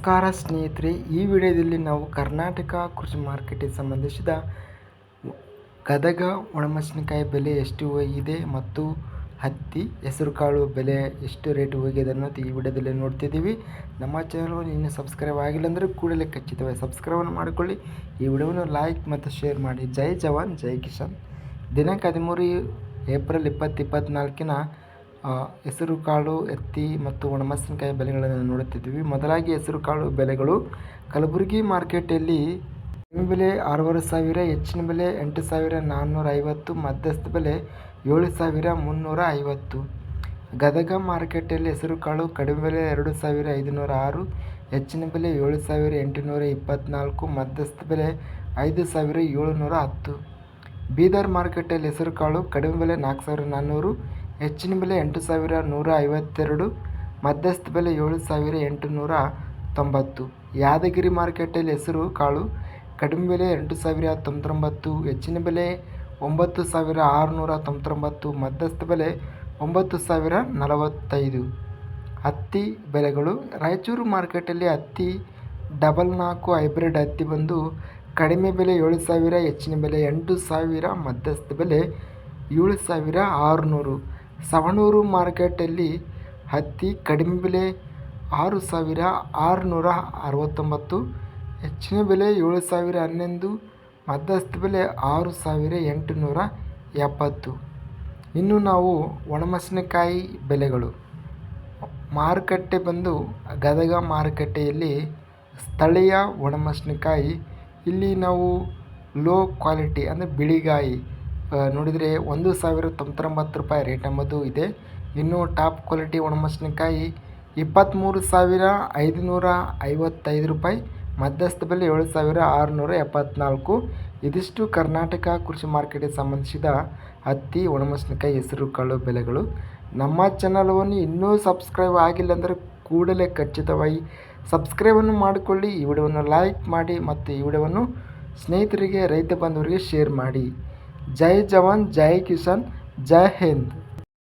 ನಮಸ್ಕಾರ ಸ್ನೇಹಿತರೆ, ಈ ವಿಡಿಯೋದಲ್ಲಿ ನಾವು ಕರ್ನಾಟಕ ಕೃಷಿ ಮಾರ್ಕೆಟಿಗೆ ಸಂಬಂಧಿಸಿದ ಗದಗ ಒಣಮೆಣಸಿನಕಾಯಿ ಬೆಲೆ ಎಷ್ಟು ಹೋಗಿದೆ ಮತ್ತು ಹತ್ತಿ ಹೆಸರುಕಾಳು ಬೆಲೆ ಎಷ್ಟು ರೇಟ್ ಹೋಗಿದೆ ಅನ್ನೋದು ಈ ವಿಡಿಯೋದಲ್ಲಿ ನೋಡ್ತಿದ್ದೀವಿ. ನಮ್ಮ ಚಾನಲ್ ಇನ್ನೂ ಸಬ್ಸ್ಕ್ರೈಬ್ ಆಗಿಲ್ಲ ಅಂದರೆ ಕೂಡಲೇ ಖಚಿತವಾಗಿ ಸಬ್ಸ್ಕ್ರೈಬನ್ನು ಮಾಡಿಕೊಳ್ಳಿ. ಈ ವಿಡಿಯೋವನ್ನು ಲೈಕ್ ಮತ್ತು ಶೇರ್ ಮಾಡಿ. ಜೈ ಜವಾನ್ ಜೈ ಕಿಸಾನ್. ದಿನಾಂಕ 13 ಏಪ್ರಿಲ್ 2024 ಹೆಸರುಕಾಳು, ಹತ್ತಿ ಮತ್ತು ಒಣಮೆಣಸಿನಕಾಯಿ ಬೆಲೆಗಳನ್ನು ನೋಡುತ್ತಿದ್ದೀವಿ. ಮೊದಲಾಗಿ ಹೆಸರುಕಾಳು ಬೆಲೆಗಳು. ಕಲಬುರಗಿ ಮಾರ್ಕೆಟಲ್ಲಿ ಕಡಿಮೆ ಬೆಲೆ 6,500, ಹೆಚ್ಚಿನ ಬೆಲೆ 8,450, ಮಧ್ಯಸ್ಥ ಬೆಲೆ 7,350. ಗದಗ ಮಾರ್ಕೆಟಲ್ಲಿ ಹೆಸರುಕಾಳು ಕಡಿಮೆ ಬೆಲೆ 2,506, ಹೆಚ್ಚಿನ ಬೆಲೆ 7,824, ಮಧ್ಯಸ್ಥ ಬೆಲೆ 5,710. ಬೀದರ್ ಮಾರ್ಕೆಟಲ್ಲಿ ಹೆಸರುಕಾಳು ಕಡಿಮೆ ಬೆಲೆ 4,400, ಹೆಚ್ಚಿನ ಬೆಲೆ 8,152, ಮಧ್ಯಸ್ಥ ಬೆಲೆ 7,890. ಯಾದಗಿರಿ ಮಾರ್ಕೆಟಲ್ಲಿ ಹೆಸರು ಕಾಳು ಕಡಿಮೆ ಬೆಲೆ 8,099, ಹೆಚ್ಚಿನ ಬೆಲೆ 9,699, ಮಧ್ಯಸ್ಥ ಬೆಲೆ 9,045. ಹತ್ತಿ ಬೆಲೆಗಳು. ರಾಯಚೂರು ಮಾರ್ಕೆಟಲ್ಲಿ ಹತ್ತಿ 44 ಹೈಬ್ರಿಡ್ ಹತ್ತಿ ಬಂದು ಕಡಿಮೆ ಬೆಲೆ 7,000, ಹೆಚ್ಚಿನ ಬೆಲೆ 8,000, ಮಧ್ಯಸ್ಥ ಬೆಲೆ 7,600. ಸವಣೂರು ಮಾರ್ಕೆಟಲ್ಲಿ ಹತ್ತಿ ಕಡಿಮೆ ಬೆಲೆ 6,669, ಹೆಚ್ಚಿನ ಬೆಲೆ 7,011, ಮಧ್ಯಸ್ಥ ಬೆಲೆ 6,870. ಇನ್ನು ನಾವು ಒಣಮೆಣಸಿನಕಾಯಿ ಬೆಲೆಗಳು. ಮಾರುಕಟ್ಟೆ ಬಂದು ಗದಗ ಮಾರುಕಟ್ಟೆಯಲ್ಲಿ ಸ್ಥಳೀಯ ಒಣಮೆಣಸಿನಕಾಯಿ, ಇಲ್ಲಿ ನಾವು ಲೋ ಕ್ವಾಲಿಟಿ ಅಂದರೆ ಬಿಳಿಗಾಯಿ ನೋಡಿದರೆ 1,099 ರೂಪಾಯಿ ರೇಟ್ ಎಂಬುದು ಇದೆ. ಇನ್ನು ಟಾಪ್ ಕ್ವಾಲಿಟಿ ಒಣಮೆಣಸಿನಕಾಯಿ 23,555 ರೂಪಾಯಿ, ಮಧ್ಯಸ್ಥ ಬೆಲೆ 7,674. ಇದಿಷ್ಟು ಕರ್ನಾಟಕ ಕೃಷಿ ಮಾರ್ಕೆಟ್ಗೆ ಸಂಬಂಧಿಸಿದ ಹತ್ತಿ, ಒಣಮೆಣಸಿನಕಾಯಿ, ಹೆಸರುಕಾಳು ಬೆಲೆಗಳು. ನಮ್ಮ ಚಾನಲವನ್ನು ಇನ್ನೂ ಸಬ್ಸ್ಕ್ರೈಬ್ ಆಗಿಲ್ಲ ಅಂದರೆ ಕೂಡಲೇ ಖಚಿತವಾಗಿ ಸಬ್ಸ್ಕ್ರೈಬನ್ನು ಮಾಡಿಕೊಳ್ಳಿ. ಈ ವಿಡಿಯೋವನ್ನು ಲೈಕ್ ಮಾಡಿ ಮತ್ತು ಈ ವಿಡಿಯೋವನ್ನು ಸ್ನೇಹಿತರಿಗೆ, ರೈತ ಬಾಂಧವರಿಗೆ ಶೇರ್ ಮಾಡಿ. ಜೈ ಜವಾನ್ ಜೈ ಕಿಸಾನ್, ಜೈ ಹಿಂದ್.